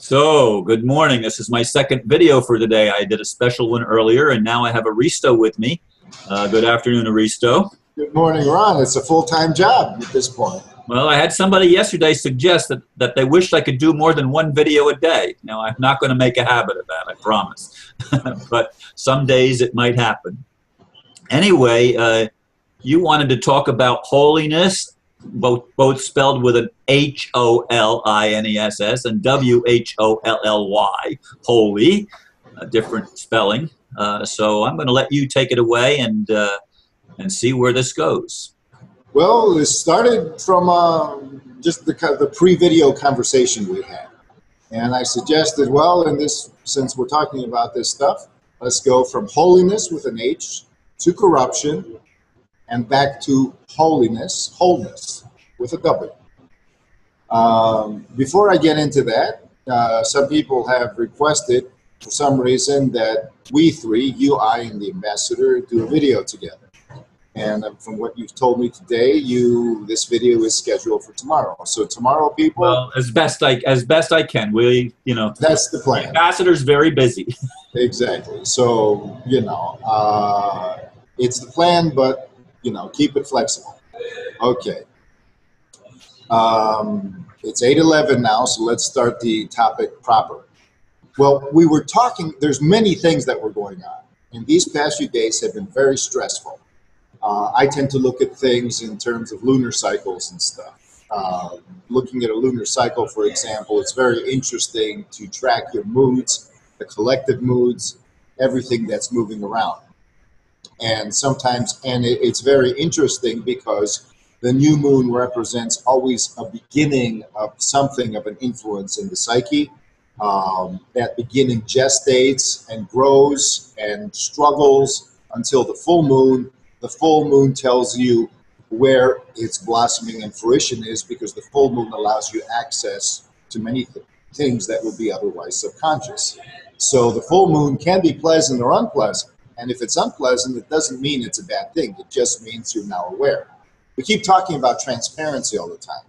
So, good morning. This is my second video for today. I did a special one earlier, and now I have Aristo with me. Good afternoon, Aristo. Good morning, Ron. It's a full-time job at this point. Well, I had somebody yesterday suggest that they wished I could do more than one video a day. Now, I'm not going to make a habit of that, I promise. But some days it might happen. Anyway, you wanted to talk about holiness, both spelled with an H-O-L-I-N-E-S-S and W-H-O-L-L-Y, holy, a different spelling. So I'm going to let you take it away and see where this goes. Well, it started from just the pre-video conversation we had. And I suggested, well, since we're talking about this stuff, let's go from holiness with an H to corruption and back to wholeness with a W. Before I get into that, some people have requested for some reason that we three, you, I, and the ambassador, do a video together. And from what you've told me today, this video is scheduled for tomorrow. So tomorrow, people. Well, as best I can. That's the plan. The ambassador's very busy. Exactly. So it's the plan, but keep it flexible. Okay. It's 8:11 now, so let's start the topic proper. Well, we were talking. There's many things that were going on, and these past few days have been very stressful. I tend to look at things in terms of lunar cycles and stuff. Looking at a lunar cycle, for example, it's very interesting to track your moods, the collective moods, everything that's moving around. And sometimes, it's very interesting because the new moon represents always a beginning of something of an influence in the psyche. That beginning gestates and grows and struggles until the full moon. The full moon tells you where its blossoming and fruition is, because the full moon allows you access to many things that would be otherwise subconscious. So the full moon can be pleasant or unpleasant. And if it's unpleasant, it doesn't mean it's a bad thing. It just means you're now aware. We keep talking about transparency all the time.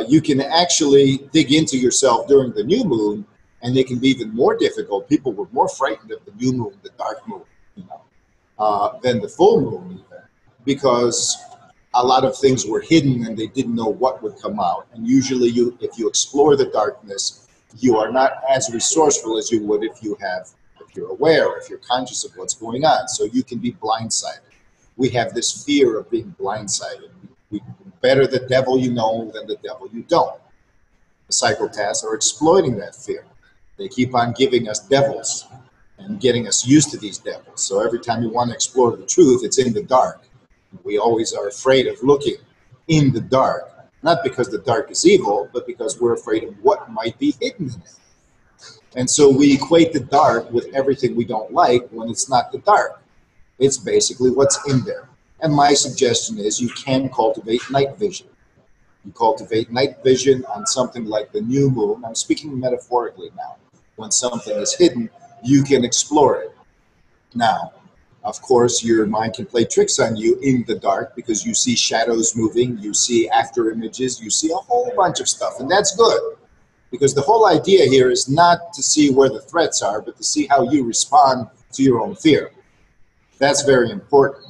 You can actually dig into yourself during the new moon, and it can be even more difficult. People were more frightened of the new moon, the dark moon, than the full moon even, because a lot of things were hidden and they didn't know what would come out. And usually if you explore the darkness, you are not as resourceful as you would if you're aware, if you're conscious of what's going on. So you can be blindsided. We have this fear of being blindsided. Better the devil you know than the devil you don't. The psychopaths are exploiting that fear. They keep on giving us devils and getting us used to these devils. So every time you want to explore the truth, it's in the dark. We always are afraid of looking in the dark, not because the dark is evil, but because we're afraid of what might be hidden in it. And so we equate the dark with everything we don't like when it's not the dark. It's basically what's in there. And my suggestion is you can cultivate night vision. You cultivate night vision on something like the new moon. I'm speaking metaphorically now. When something is hidden, you can explore it. Now, of course, your mind can play tricks on you in the dark because you see shadows moving, you see after images, you see a whole bunch of stuff. And that's good, because the whole idea here is not to see where the threats are, but to see how you respond to your own fear. That's very important.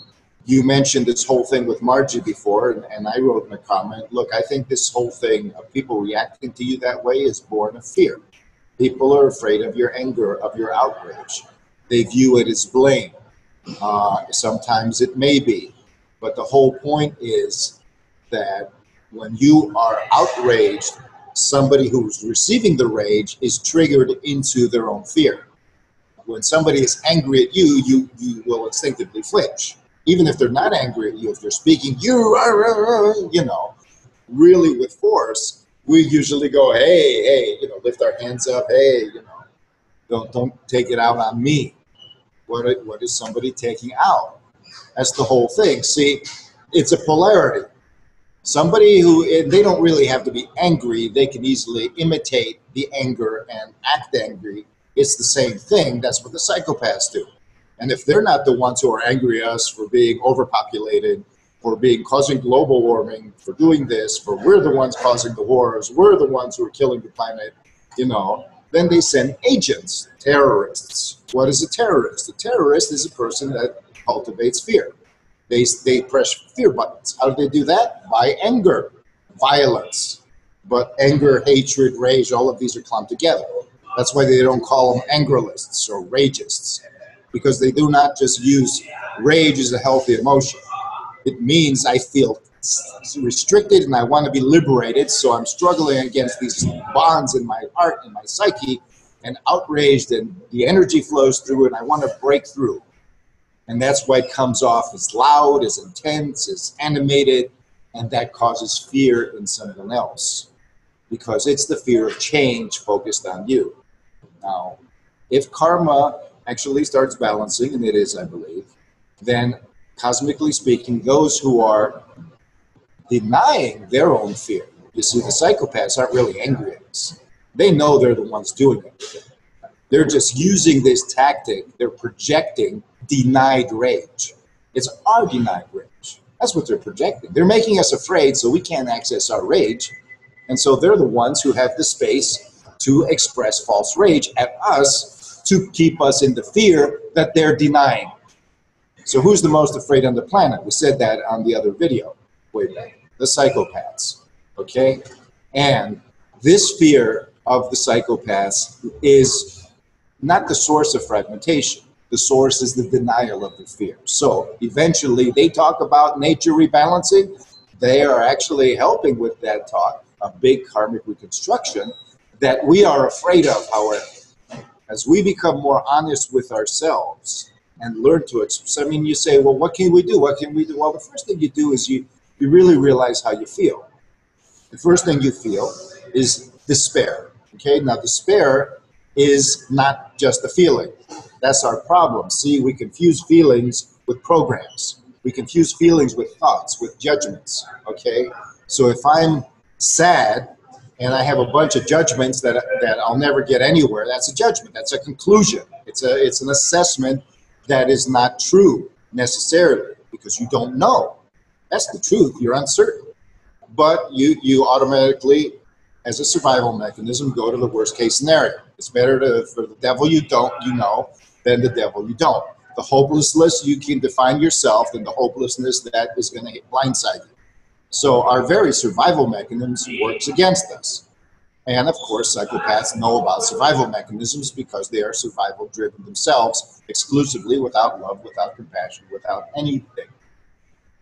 You mentioned this whole thing with Margie before, and I wrote in a comment, look, I think this whole thing of people reacting to you that way is born of fear. People are afraid of your anger, of your outrage. They view it as blame. Sometimes it may be. But the whole point is that when you are outraged, somebody who's receiving the rage is triggered into their own fear. When somebody is angry at you, you will instinctively flinch. Even if they're not angry at you, if they're speaking, really with force, we usually go, hey, lift our hands up, hey, don't take it out on me. What is somebody taking out? That's the whole thing. See, it's a polarity. Somebody they don't really have to be angry. They can easily imitate the anger and act angry. It's the same thing. That's what the psychopaths do. And if they're not the ones who are angry at us for being overpopulated, for causing global warming, for doing this, for we're the ones causing the wars, we're the ones who are killing the planet, you know. Then they send agents, terrorists. What is a terrorist? A terrorist is a person that cultivates fear. They press fear buttons. How do they do that? By anger, violence. But anger, hatred, rage, all of these are clumped together. That's why they don't call them angerlists or ragists, because they do not just use rage as a healthy emotion. It means I feel restricted and I want to be liberated, so I'm struggling against these bonds in my heart and my psyche, and outraged, and the energy flows through and I want to break through. And that's why it comes off as loud, as intense, as animated, and that causes fear in someone else, because it's the fear of change focused on you. Now, if karma actually starts balancing, and it is, I believe, then cosmically speaking, those who are denying their own fear, you see, the psychopaths aren't really angry at us. They know they're the ones doing it. They're just using this tactic. They're projecting denied rage. It's our denied rage. That's what they're projecting. They're making us afraid so we can't access our rage. And so they're the ones who have the space to express false rage at us to keep us in the fear that they're denying. So who's the most afraid on the planet? We said that on the other video way back. The psychopaths, okay? And this fear of the psychopaths is not the source of fragmentation. The source is the denial of the fear. So eventually they talk about nature rebalancing. They are actually helping with that talk, a big karmic reconstruction that we are afraid of, however. As we become more honest with ourselves and learn to express, I mean, you say, well, what can we do? What can we do? Well, the first thing you do is you really realize how you feel. The first thing you feel is despair. Okay, now despair is not just a feeling. That's our problem. See, we confuse feelings with programs. We confuse feelings with thoughts, with judgments. Okay, so if I'm sad and I have a bunch of judgments that I'll never get anywhere, that's a judgment. That's a conclusion. It's an assessment that is not true necessarily, because you don't know. That's the truth. You're uncertain. But you automatically, as a survival mechanism, go to the worst case scenario. It's better for the devil you know than the devil you don't. The hopelessness you can define yourself than the hopelessness that is going to blindside you. So our very survival mechanism works against us. And of course, psychopaths know about survival mechanisms because they are survival driven themselves, exclusively, without love, without compassion, without anything.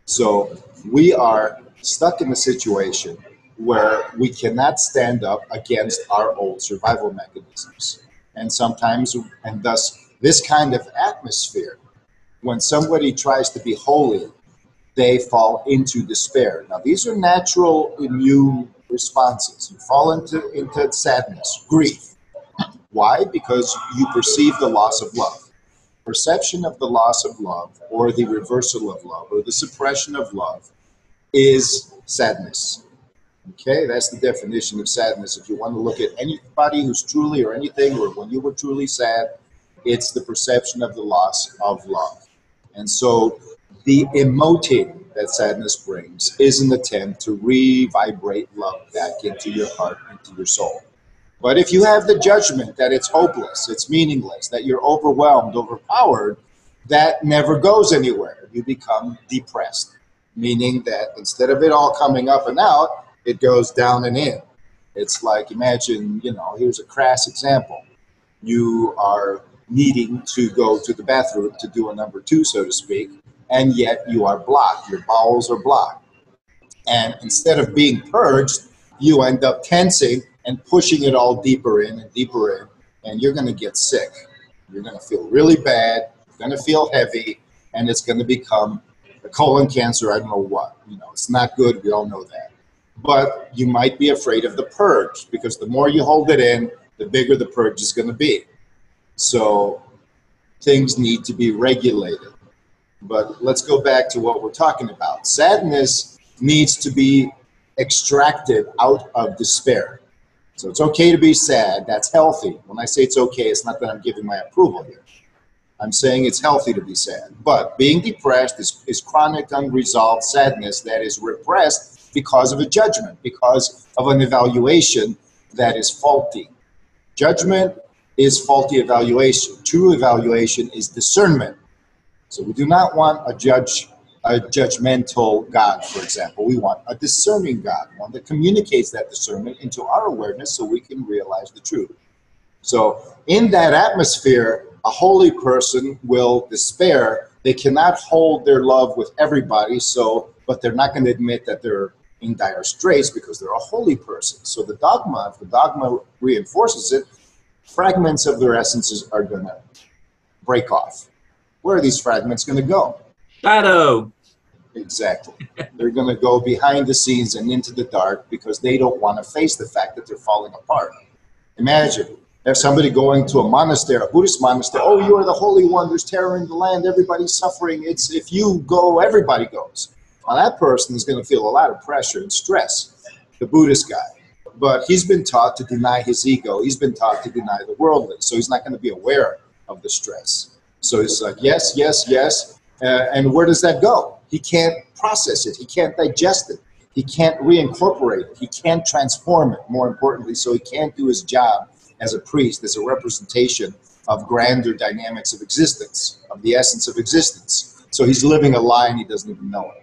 So we are stuck in a situation where we cannot stand up against our old survival mechanisms. And sometimes, and thus this kind of atmosphere, when somebody tries to be holy, they fall into despair. Now, these are natural immune responses. You fall into sadness, grief. Why? Because you perceive the loss of love. Perception of the loss of love, or the reversal of love, or the suppression of love, is sadness. Okay, that's the definition of sadness. If you want to look at anybody who's truly, or anything, or when you were truly sad, it's the perception of the loss of love. And so the emoting that sadness brings is an attempt to re-vibrate love back into your heart, into your soul. But if you have the judgment that it's hopeless, it's meaningless, that you're overwhelmed, overpowered, that never goes anywhere. You become depressed, meaning that instead of it all coming up and out, it goes down and in. It's like, imagine, here's a crass example. You are needing to go to the bathroom to do a number 2, so to speak, and yet you are blocked. Your bowels are blocked. And instead of being purged, you end up tensing and pushing it all deeper in, and you're going to get sick. You're going to feel really bad. You're going to feel heavy, and it's going to become a colon cancer. I don't know what. It's not good. We all know that. But you might be afraid of the purge, because the more you hold it in, the bigger the purge is going to be. So things need to be regulated. But let's go back to what we're talking about. Sadness needs to be extracted out of despair. So it's okay to be sad. That's healthy. When I say it's okay, it's not that I'm giving my approval here. I'm saying it's healthy to be sad. But being depressed is chronic, unresolved sadness that is repressed because of a judgment, because of an evaluation that is faulty. Judgment is faulty evaluation. True evaluation is discernment. So we do not want a judgmental God, for example. We want a discerning God, one that communicates that discernment into our awareness so we can realize the truth. So in that atmosphere, a holy person will despair. They cannot hold their love with everybody, but they're not going to admit that they're in dire straits because they're a holy person. So the dogma, if the dogma reinforces it, fragments of their essences are going to break off. Where are these fragments going to go? Shadow. Exactly. They're going to go behind the scenes and into the dark because they don't want to face the fact that they're falling apart. Imagine if somebody going to a monastery, a Buddhist monastery, oh, you are the holy one, there's terror in the land, everybody's suffering. It's if you go, everybody goes. Well, that person is going to feel a lot of pressure and stress, the Buddhist guy. But he's been taught to deny his ego. He's been taught to deny the worldly. So he's not going to be aware of the stress. So it's like, yes, yes, yes. And where does that go? He can't process it. He can't digest it. He can't reincorporate it. He can't transform it, more importantly. So he can't do his job as a priest, as a representation of grander dynamics of existence, of the essence of existence. So he's living a lie and he doesn't even know it.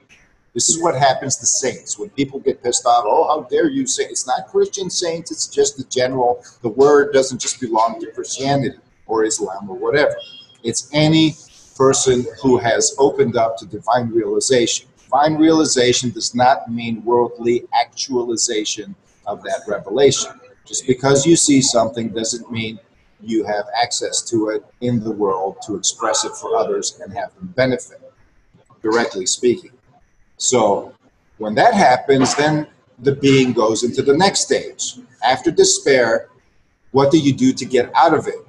This is what happens to saints. When people get pissed off, oh, how dare you say, it's not Christian saints, it's just the general, the word doesn't just belong to Christianity or Islam or whatever. It's any person who has opened up to divine realization. Divine realization does not mean worldly actualization of that revelation. Just because you see something doesn't mean you have access to it in the world to express it for others and have them benefit, directly speaking. So when that happens, then the being goes into the next stage. After despair, what do you do to get out of it?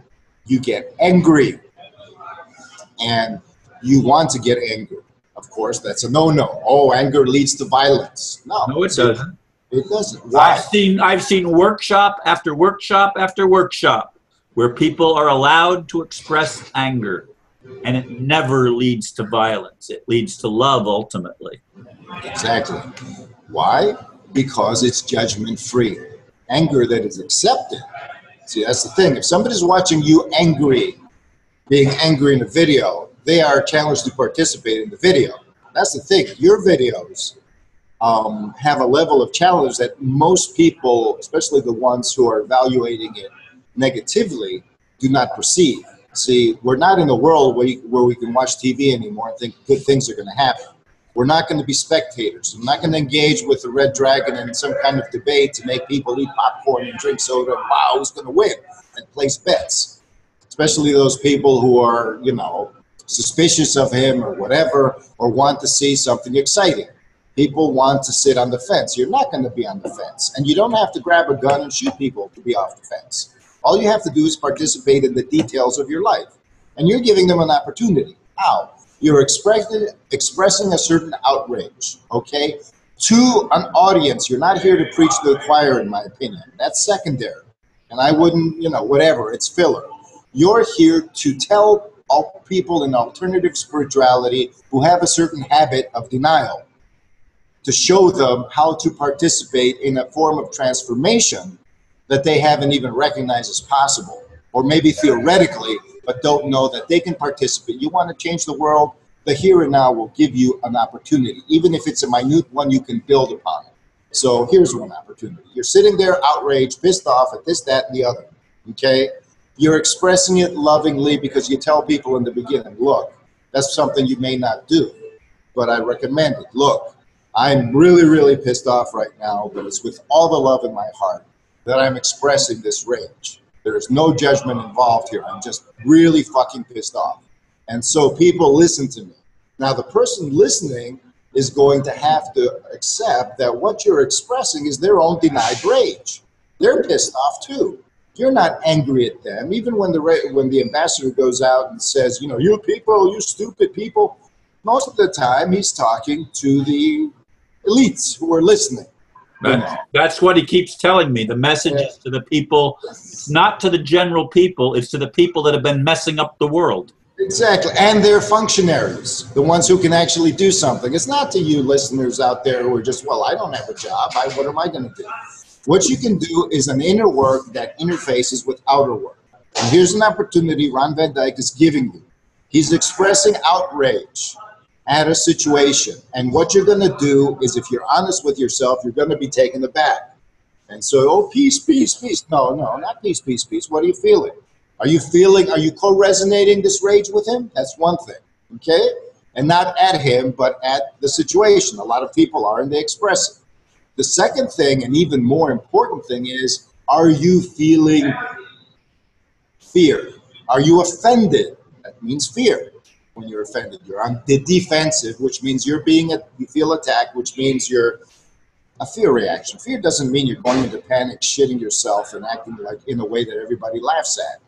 You get angry. And you want to get angry. Of course, that's a no-no. Oh, anger leads to violence. No, it doesn't. It doesn't. Why? I've seen workshop after workshop after workshop where people are allowed to express anger, and it never leads to violence. It leads to love ultimately. Exactly. Why? Because it's judgment-free. Anger that is accepted. See, that's the thing. If somebody's watching you being angry in a video, they are challenged to participate in the video. That's the thing. Your videos have a level of challenge that most people, especially the ones who are evaluating it negatively, do not perceive. See, we're not in a world where we can watch TV anymore and think good things are going to happen. We're not going to be spectators. We're not going to engage with the Red Dragon in some kind of debate to make people eat popcorn and drink soda and wow, who's going to win, and place bets. Especially those people who are, suspicious of him or whatever, or want to see something exciting. People want to sit on the fence. You're not going to be on the fence. And you don't have to grab a gun and shoot people to be off the fence. All you have to do is participate in the details of your life. And you're giving them an opportunity. How? You're expressing a certain outrage, okay? To an audience. You're not here to preach to the choir, in my opinion. That's secondary. And I wouldn't, whatever, it's filler. You're here to tell all people in alternative spirituality who have a certain habit of denial, to show them how to participate in a form of transformation that they haven't even recognized as possible, or maybe theoretically, but don't know that they can participate. You want to change the world, the here and now will give you an opportunity. Even if it's a minute one, you can build upon it. So here's one opportunity. You're sitting there outraged, pissed off at this, that, and the other, okay? You're expressing it lovingly because you tell people in the beginning, look, that's something you may not do, but I recommend it. Look, I'm really, really pissed off right now, but it's with all the love in my heart that I'm expressing this rage. There is no judgment involved here. I'm just really fucking pissed off. And so people listen to me. Now, the person listening is going to have to accept that what you're expressing is their own denied rage. They're pissed off too. You're not angry at them. Even when the ambassador goes out and says, you people, you stupid people, most of the time he's talking to the elites who are listening. That's what he keeps telling me. The message is to the people. It's not to the general people. It's to the people that have been messing up the world. Exactly. And they're functionaries, the ones who can actually do something. It's not to you listeners out there who are just, well, I don't have a job. What am I going to do? What you can do is an inner work that interfaces with outer work. And here's an opportunity Ron Van Dyke is giving you. He's expressing outrage at a situation. And what you're going to do is, if you're honest with yourself, you're going to be taken aback. And so, oh, peace, peace, peace. No, not peace, peace, peace. What are you feeling? Are you co-resonating this rage with him? That's one thing, okay? And not at him, but at the situation. A lot of people are, and they express it. The second thing, and even more important thing, is, are you feeling fear? Are you offended? That means fear. When you're offended, you're on the defensive, which means you feel attacked, which means you're a fear reaction. Fear doesn't mean you're going into panic, shitting yourself, and acting like in a way that everybody laughs at.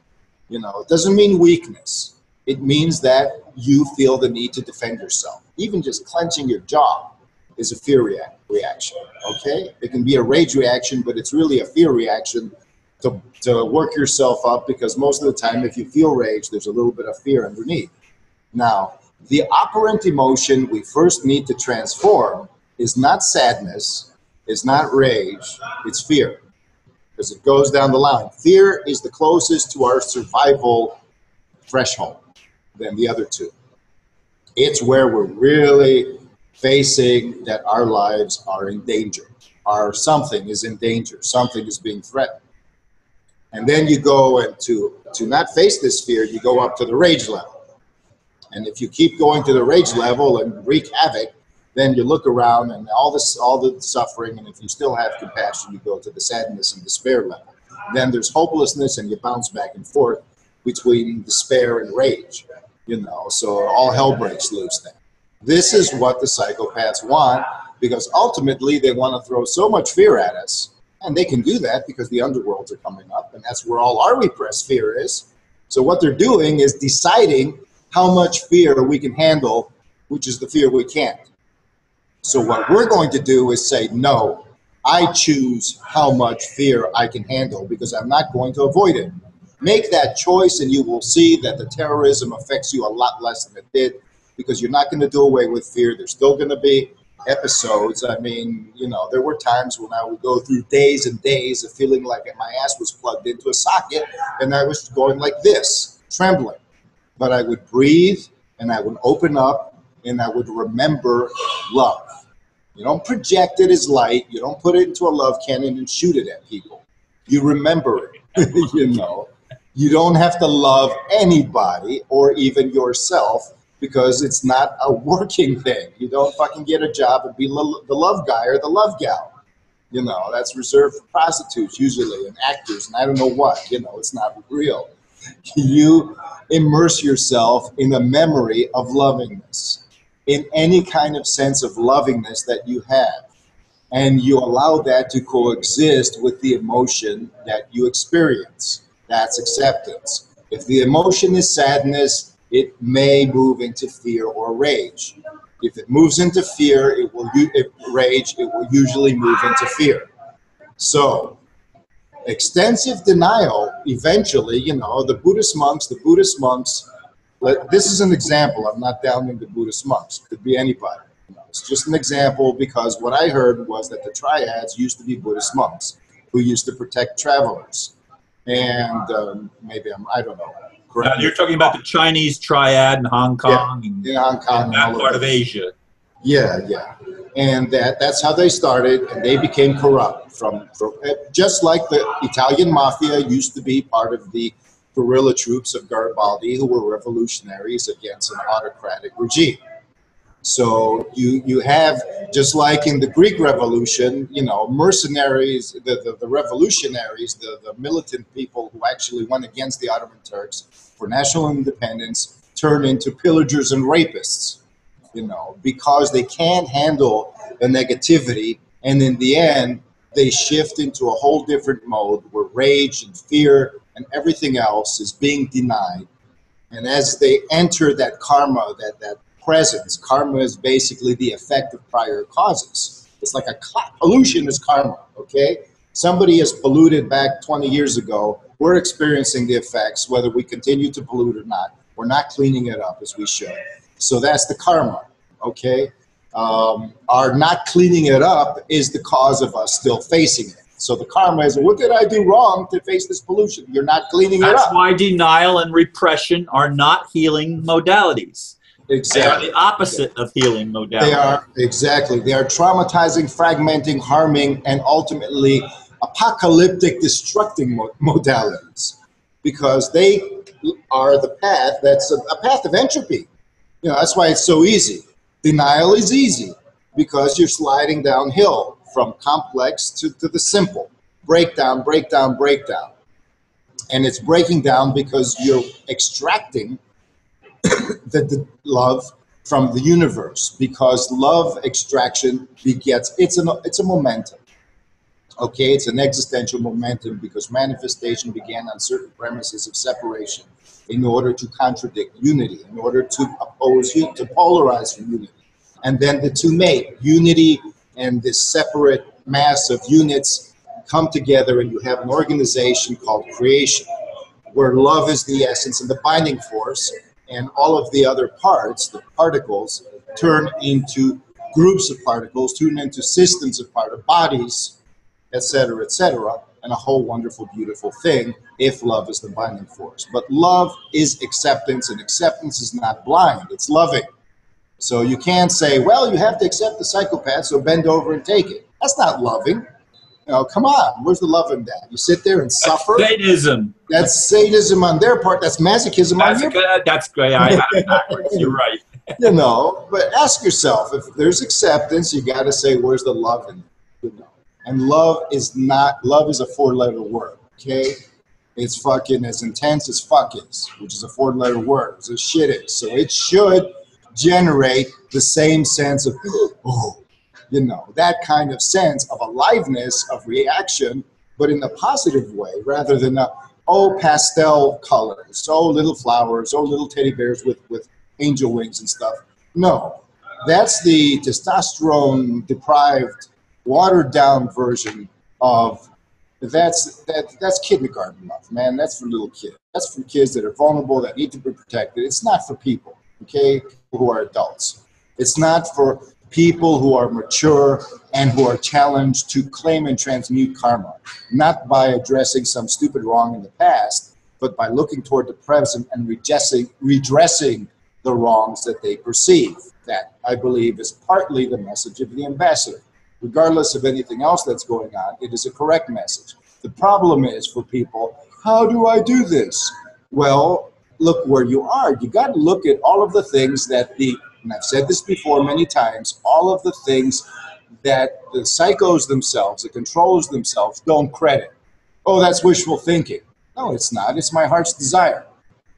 You know, it doesn't mean weakness. It means that you feel the need to defend yourself. Even just clenching your jaw is a fear reaction, okay? It can be a rage reaction, but it's really a fear reaction to work yourself up, because most of the time, if you feel rage, there's a little bit of fear underneath. Now, the operant emotion we first need to transform is not sadness, is not rage, it's fear, because it goes down the line. Fear is the closest to our survival threshold than the other two. It's where we're really facing that our lives are in danger, or something is in danger, something is being threatened. And then you go and to not face this fear, you go up to the rage level. And if you keep going to the rage level and wreak havoc, then you look around and all the suffering, and if you still have compassion, you go to the sadness and despair level. Then there's hopelessness, and you bounce back and forth between despair and rage, you know, so all hell breaks loose then. This is what the psychopaths want, because ultimately they want to throw so much fear at us, and they can do that because the underworlds are coming up, and that's where all our repressed fear is. So what they're doing is deciding how much fear we can handle, which is the fear we can't. So what we're going to do is say, no, I choose how much fear I can handle, because I'm not going to avoid it. Make that choice, and you will see that the terrorism affects you a lot less than it did, because you're not going to do away with fear. There's still going to be episodes. I mean, you know, there were times when I would go through days and days of feeling like my ass was plugged into a socket, and I was going like this, trembling. But I would breathe, and I would open up, and I would remember love. You don't project it as light. You don't put it into a love cannon and shoot it at people. You remember it, you know. You don't have to love anybody or even yourself, because it's not a working thing. You don't fucking get a job and be the love guy or the love gal. You know, that's reserved for prostitutes usually, and actors, and I don't know what. You know, it's not real. You immerse yourself in the memory of lovingness, in any kind of sense of lovingness that you have. And you allow that to coexist with the emotion that you experience. That's acceptance. If the emotion is sadness, it may move into fear or rage. If it moves into fear, rage, it will usually move into fear. So, extensive denial, eventually, you know, the Buddhist monks, this is an example. I'm not downing the Buddhist monks. It could be anybody. You know, it's just an example, because what I heard was that the triads used to be Buddhist monks who used to protect travelers. And maybe I don't know. You're talking about the Chinese triad in Hong Kong, in Hong Kong, and that part of Asia. Yeah. And that's how they started, and they became corrupt from just like the Italian mafia used to be part of the guerrilla troops of Garibaldi, who were revolutionaries against an autocratic regime. So you have, just like in the Greek Revolution, you know, mercenaries, the revolutionaries, the militant people who actually went against the Ottoman Turks for national independence, turn into pillagers and rapists, you know, because they can't handle the negativity. And in the end, they shift into a whole different mode where rage and fear and everything else is being denied. And as they enter that karma, that presence, karma is basically the effect of prior causes. It's like pollution is karma, okay? Somebody has polluted back 20 years ago. We're experiencing the effects, whether we continue to pollute or not. We're not cleaning it up as we should. So that's the karma, okay? Our not cleaning it up is the cause of us still facing it. So the karma is, what did I do wrong to face this pollution? You're not cleaning it up. That's why denial and repression are not healing modalities. Exactly. They are the opposite of healing modalities. They are, exactly. They are traumatizing, fragmenting, harming, and ultimately apocalyptic, destructing modalities, because they are the path that's a path of entropy. You know, that's why it's so easy. Denial is easy because you're sliding downhill from complex to the simple. Breakdown, breakdown, breakdown. And it's breaking down because you're extracting the love from the universe, because love extraction begets, it's a momentum. Okay, it's an existential momentum because manifestation began on certain premises of separation in order to contradict unity, in order to oppose, to polarize from unity. And then the two mate, unity and this separate mass of units come together, and you have an organization called creation, where love is the essence and the binding force, and all of the other parts, the particles, turn into groups of particles, turn into systems of bodies, etc., and a whole wonderful, beautiful thing if love is the binding force. But love is acceptance, and acceptance is not blind, it's loving. So you can't say, well, you have to accept the psychopath, so bend over and take it. That's not loving. You know, come on, where's the love in that? You sit there and suffer. That's sadism. That's sadism on their part. That's masochism on your part. That's great. I have it backwards. You're right. You know, but ask yourself, if there's acceptance, you got to say, where's the love in it? You know, and love is a four-letter word. Okay, it's fucking as intense as fuck is, which is a four-letter word. So shit is. So it should generate the same sense of, oh, you know, that kind of sense of aliveness, of reaction, but in a positive way, rather than pastel colors, little flowers, little teddy bears with angel wings and stuff. No, that's the testosterone deprived, watered down version of that's kindergarten love, man. That's for little kids. That's for kids that are vulnerable, that need to be protected. It's not for people, okay, who are adults. It's not for people who are mature and who are challenged to claim and transmute karma, not by addressing some stupid wrong in the past, but by looking toward the present and redressing the wrongs that they perceive. That, I believe, is partly the message of the ambassador. Regardless of anything else that's going on, it is a correct message. The problem is for people, how do I do this? Well, look where you are. You got to look at all of the things that and I've said this before many times, all of the things that the psychos themselves, the controllers themselves, don't credit. Oh, that's wishful thinking. No, it's not. It's my heart's desire.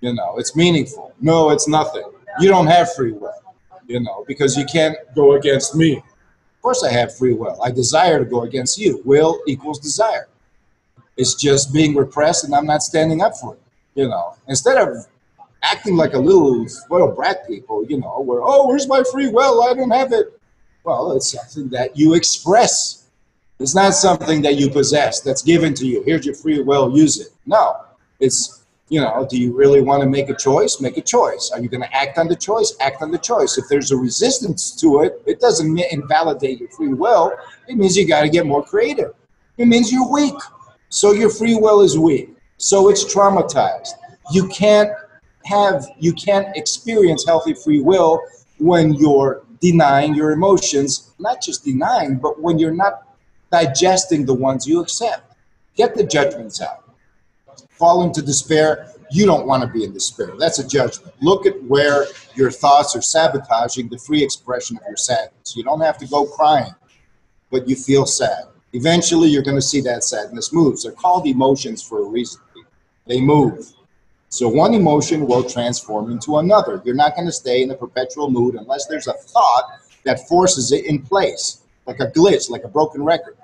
You know, it's meaningful. No, it's nothing. You don't have free will, you know, because you can't go against me. Of course I have free will. I desire to go against you. Will equals desire. It's just being repressed and I'm not standing up for it, you know. Instead of acting like a little spoiled brat people, you know, where, oh, where's my free will? I don't have it. Well, it's something that you express. It's not something that you possess, that's given to you. Here's your free will, use it. No, it's, you know, do you really want to make a choice? Make a choice. Are you going to act on the choice? Act on the choice. If there's a resistance to it, it doesn't invalidate your free will. It means you got to get more creative. It means you're weak. So your free will is weak. So it's traumatized. You can't experience healthy free will when you're denying your emotions, not just denying, but when you're not digesting the ones you accept. Get the judgments out. Fall into despair. You don't want to be in despair. That's a judgment. Look at where your thoughts are sabotaging the free expression of your sadness. You don't have to go crying, but you feel sad. Eventually, you're going to see that sadness moves. They're called emotions for a reason. They move. So one emotion will transform into another. You're not going to stay in a perpetual mood unless there's a thought that forces it in place, like a glitch, like a broken record.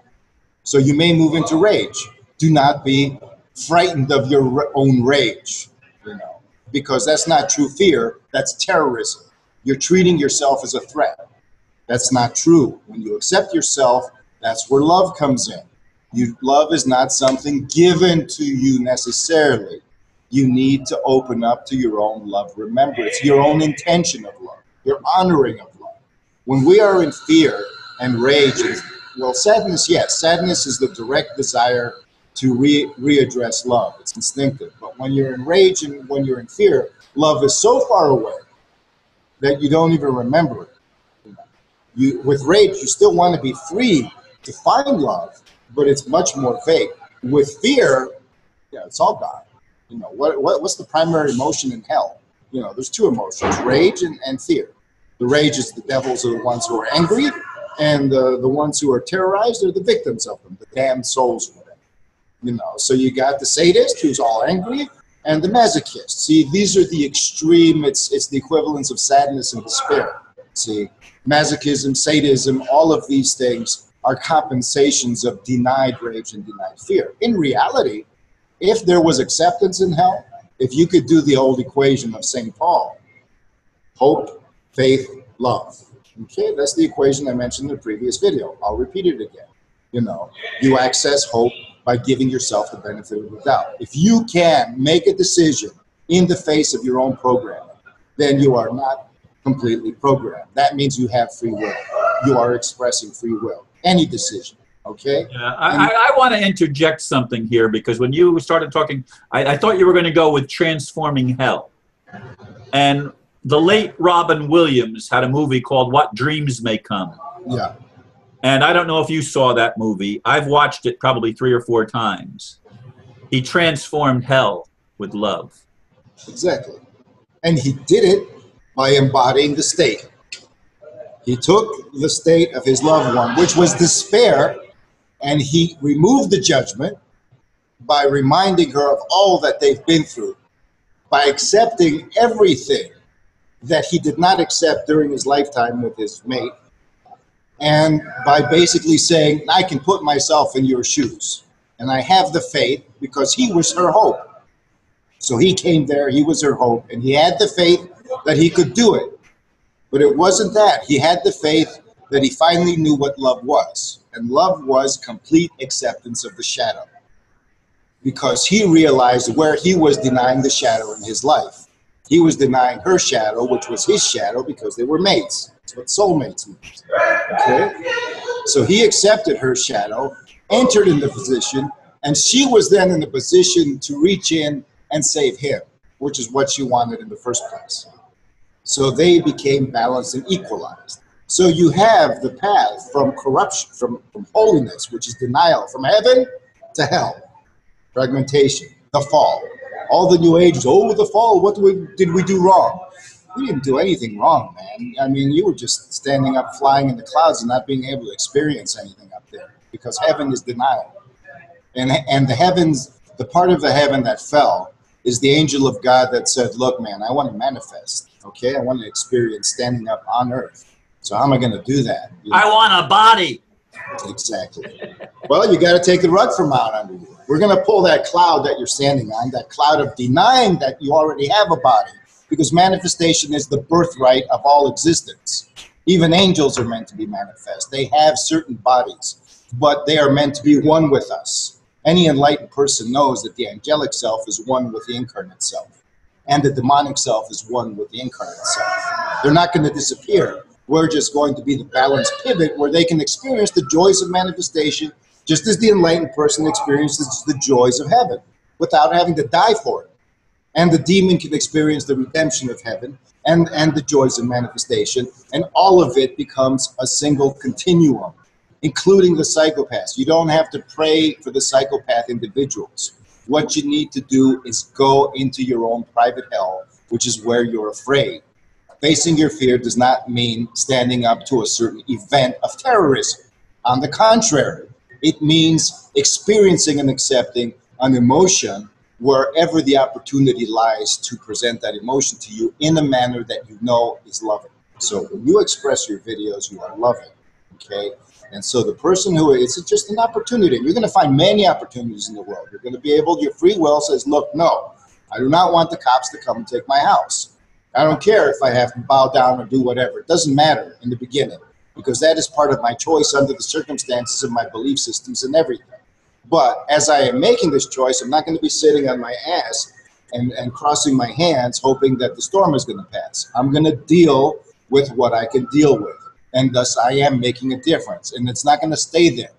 So you may move into rage. Do not be frightened of your own rage, you know, because that's not true fear. That's terrorism. You're treating yourself as a threat. That's not true. When you accept yourself, that's where love comes in. Love is not something given to you necessarily. You need to open up to your own love. Remember, it's your own intention of love, your honoring of love. When we are in fear and rage and Well, sadness, yes. Sadness is the direct desire to readdress love. It's instinctive. But when you're in rage and when you're in fear, love is so far away that you don't even remember it. With rage, you still want to be free to find love, but it's much more vague. With fear, yeah, it's all gone. You know, what's the primary emotion in hell? You know, there's two emotions, rage and fear. The rage is the devils are the ones who are angry, and the ones who are terrorized are the victims of them, the damned souls within. You know, so you got the sadist who's all angry, and the masochist. See, these are the extreme, it's the equivalence of sadness and despair. See, masochism, sadism, all of these things are compensations of denied rage and denied fear. In reality, if there was acceptance in hell, if you could do the old equation of St. Paul, hope, faith, love. Okay, that's the equation I mentioned in the previous video. I'll repeat it again. You know, you access hope by giving yourself the benefit of the doubt. If you can make a decision in the face of your own programming, then you are not completely programmed. That means you have free will. You are expressing free will. Any decision, okay? Yeah, I want to interject something here, because when you started talking, I thought you were going to go with transforming hell. And the late Robin Williams had a movie called What Dreams May Come. Yeah. And I don't know if you saw that movie. I've watched it probably 3 or 4 times. He transformed hell with love. Exactly. And he did it by embodying the state. He took the state of his loved one, which was despair, and he removed the judgment by reminding her of all that they've been through, by accepting everything that he did not accept during his lifetime with his mate, and by basically saying, I can put myself in your shoes. And I have the faith because he was her hope. So he came there, he was her hope, and he had the faith that he could do it. But it wasn't that. He had the faith that he finally knew what love was. And love was complete acceptance of the shadow. Because he realized where he was denying the shadow in his life. He was denying her shadow, which was his shadow, because they were mates. That's what soulmates means. Okay? So he accepted her shadow, entered in the position, and she was then in the position to reach in and save him, which is what she wanted in the first place. So they became balanced and equalized. So you have the path from corruption, from holiness, which is denial, from heaven to hell, fragmentation, the fall. All the New Ages, oh, the fall, what did we do wrong? We didn't do anything wrong, man. I mean, you were just standing up, flying in the clouds and not being able to experience anything up there, because heaven is denial. And the heavens, the part of the heaven that fell is the angel of God that said, look, man, I want to manifest, okay? I want to experience standing up on earth. So how am I going to do that? You know? I want a body. Exactly. Well, you got to take the rug from out under you. We're going to pull that cloud that you're standing on, that cloud of denying that you already have a body, because manifestation is the birthright of all existence. Even angels are meant to be manifest. They have certain bodies, but they are meant to be one with us. Any enlightened person knows that the angelic self is one with the incarnate self, and the demonic self is one with the incarnate self. They're not going to disappear. We're just going to be the balanced pivot where they can experience the joys of manifestation just as the enlightened person experiences the joys of heaven without having to die for it. And the demon can experience the redemption of heaven and the joys of manifestation, and all of it becomes a single continuum, including the psychopaths. You don't have to pray for the psychopath individuals. What you need to do is go into your own private hell, which is where you're afraid. Facing your fear does not mean standing up to a certain event of terrorism. On the contrary, it means experiencing and accepting an emotion wherever the opportunity lies to present that emotion to you in a manner that you know is loving. So when you express your videos, you are loving, okay? And so the person who, it's just an opportunity. You're going to find many opportunities in the world. You're going to be able, your free will says, look, no, I do not want the cops to come and take my house. I don't care if I have to bow down or do whatever. It doesn't matter in the beginning, because that is part of my choice under the circumstances of my belief systems and everything. But as I am making this choice, I'm not going to be sitting on my ass and crossing my hands hoping that the storm is going to pass. I'm going to deal with what I can deal with. and thus I am making a difference. And it's not going to stay there.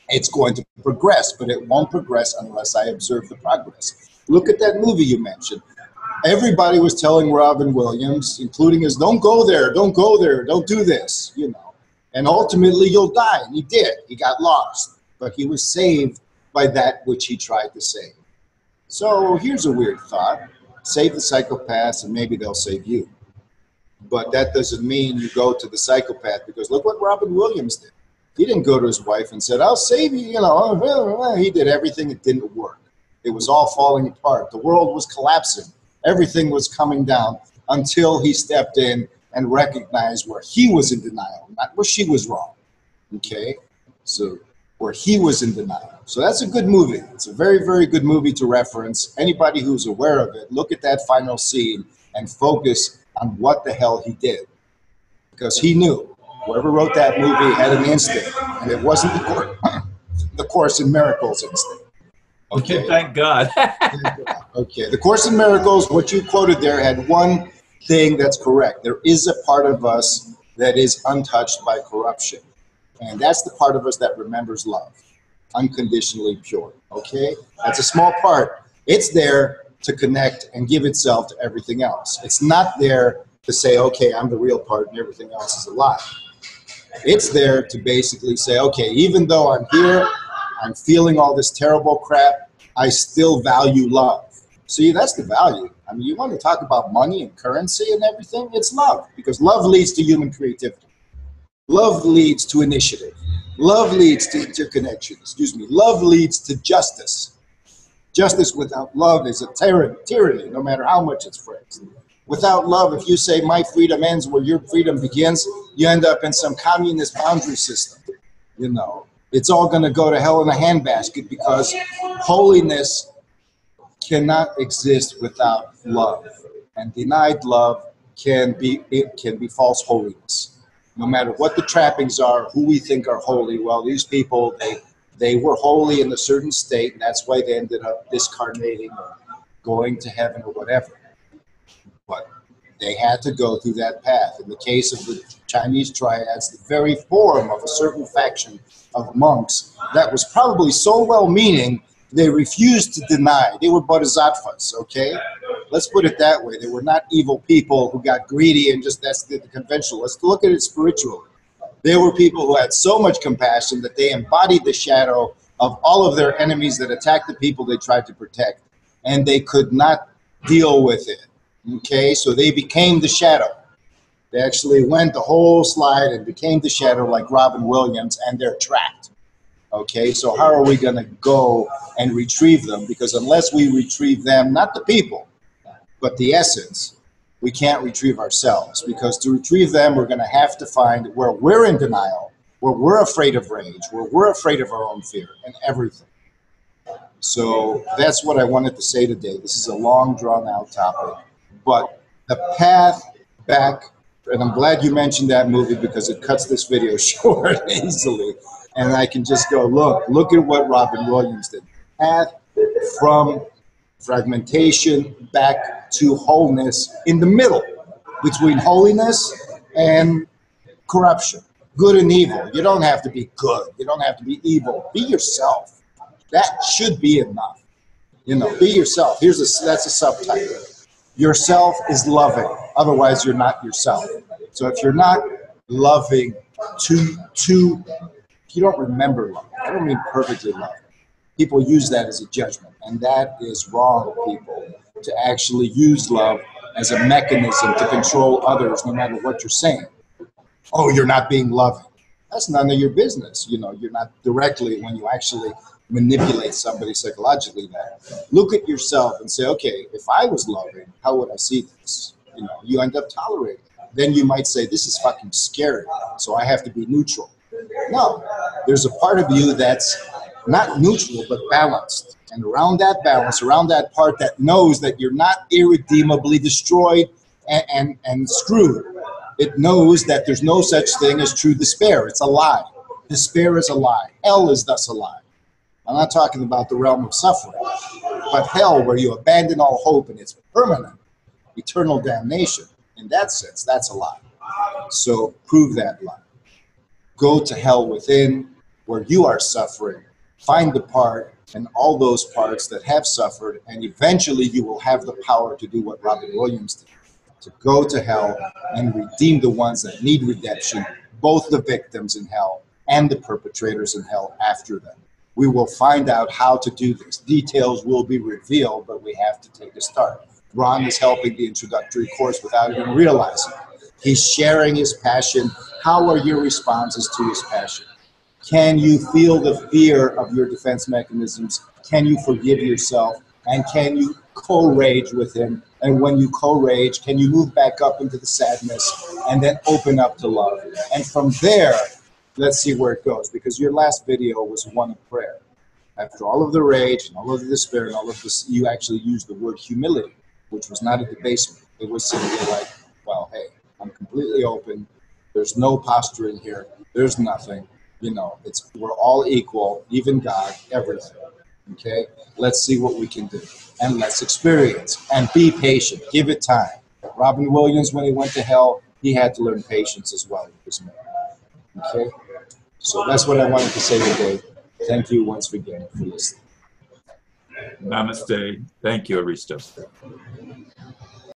It's going to progress, but it won't progress unless I observe the progress. Look at that movie you mentioned. Everybody was telling Robin Williams, including his, don't go there, don't go there, don't do this, you know. And ultimately you'll die. And he did. He got lost. But he was saved by that which he tried to save. So here's a weird thought. Save the psychopaths and maybe they'll save you. But that doesn't mean you go to the psychopath, because look what Robin Williams did. He didn't go to his wife and said, I'll save you, you know. He did everything. It didn't work. It was all falling apart. The world was collapsing. Everything was coming down until he stepped in and recognized where he was in denial, not where she was wrong. Okay? So where he was in denial. So that's a good movie. It's a very, very good movie to reference. Anybody who's aware of it, look at that final scene and focus on what the hell he did. Because he knew. Whoever wrote that movie had an instinct, and it wasn't the Course in Miracles instinct. Okay, thank God. Okay, the Course in Miracles, what you quoted there, had one thing that's correct. There is a part of us that is untouched by corruption, and that's the part of us that remembers love, unconditionally pure. Okay, that's a small part. It's there to connect and give itself to everything else. It's not there to say, okay, I'm the real part and everything else is a lie. It's there to basically say, okay, even though I'm here, I'm feeling all this terrible crap, I still value love. See, that's the value. I mean, you want to talk about money and currency and everything? It's love, because love leads to human creativity. Love leads to initiative. Love leads to interconnection. Love leads to justice. Justice without love is a tyranny, no matter how much it's phrased. Without love, if you say my freedom ends where your freedom begins, you end up in some communist boundary system. You know, it's all going to go to hell in a handbasket, because holiness cannot exist without love, and denied love can be false holiness. No matter what the trappings are, who we think are holy, well, these people, they were holy in a certain state, and that's why they ended up discarnating or going to heaven or whatever. But they had to go through that path. In the case of the Chinese triads, the very form of a certain faction of monks that was probably so well-meaning, they refused to deny. They were bodhisattvas, okay? Let's put it that way. They were not evil people who got greedy and just, that's the conventional. Let's look at it spiritually. They were people who had so much compassion that they embodied the shadow of all of their enemies that attacked the people they tried to protect, and they could not deal with it. Okay, so they became the shadow. They actually went the whole slide and became the shadow like Robin Williams, and they're trapped. Okay, so how are we going to go and retrieve them? Because unless we retrieve them, not the people, but the essence, we can't retrieve ourselves. Because to retrieve them, we're going to have to find where we're in denial, where we're afraid of rage, where we're afraid of our own fear and everything. So that's what I wanted to say today. This is a long, drawn-out topic. But the path back, and I'm glad you mentioned that movie, because it cuts this video short easily. And I can just go, look at what Robin Williams did. Path from fragmentation back to wholeness in the middle, between holiness and corruption, good and evil. You don't have to be good. You don't have to be evil. Be yourself. That should be enough. You know, be yourself. That's a subtitle. Yourself is loving. Otherwise, you're not yourself. So if you're not loving you don't remember love. I don't mean perfectly love. People use that as a judgment, and that is wrong, people, to actually use love as a mechanism to control others no matter what you're saying. Oh, you're not being loving. That's none of your business. You know, you're not directly, when you actually manipulate somebody psychologically, that. Look at yourself and say, okay, if I was loving, how would I see this? You know, you end up tolerating. Then you might say, this is fucking scary, so I have to be neutral. No, there's a part of you that's not neutral, but balanced. And around that balance, around that part that knows that you're not irredeemably destroyed and screwed. It knows that there's no such thing as true despair. It's a lie. Despair is a lie. Hell is thus a lie. I'm not talking about the realm of suffering, but hell, where you abandon all hope and it's permanent, eternal damnation. In that sense, that's a lie. So prove that line. Go to hell within, where you are suffering. Find the part and all those parts that have suffered, and eventually you will have the power to do what Robin Williams did, to go to hell and redeem the ones that need redemption, both the victims in hell and the perpetrators in hell after them. We will find out how to do this. Details will be revealed, but we have to take a start. Ron is helping the introductory course without even realizing it. He's sharing his passion. How are your responses to his passion? Can you feel the fear of your defense mechanisms? Can you forgive yourself? And can you co-rage with him? And when you co-rage, can you move back up into the sadness and then open up to love? And from there, let's see where it goes, because your last video was one of prayer. After all of the rage and all of the despair and all of this, you actually used the word humility, which was not a debasement. It was simply like, well, hey, I'm completely open. There's no posturing here. There's nothing. You know, we're all equal, even God, everything. Okay? Let's see what we can do. And let's experience. And be patient. Give it time. Robin Williams, when he went to hell, he had to learn patience as well with this man. Okay? So that's what I wanted to say today. Thank you once again for listening. Namaste. Thank you, Aristo.